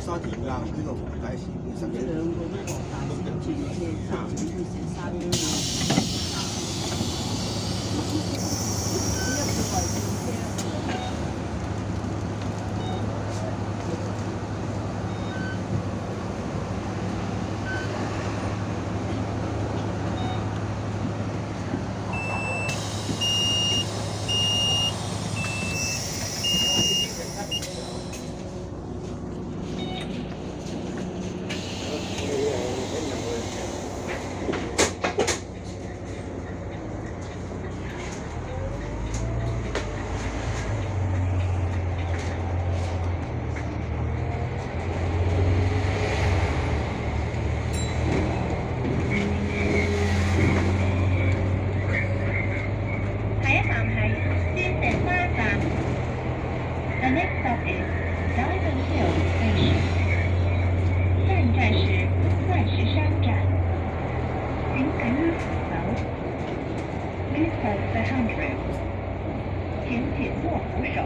沙田啊，呢度第一時間呢兩個都學大全車站去成山東啊！呢一個係電車。The next stop is Diamond Hill Station. 下一站是钻石山站。请赶紧扶手。Please hold the handrail. 请紧握扶手。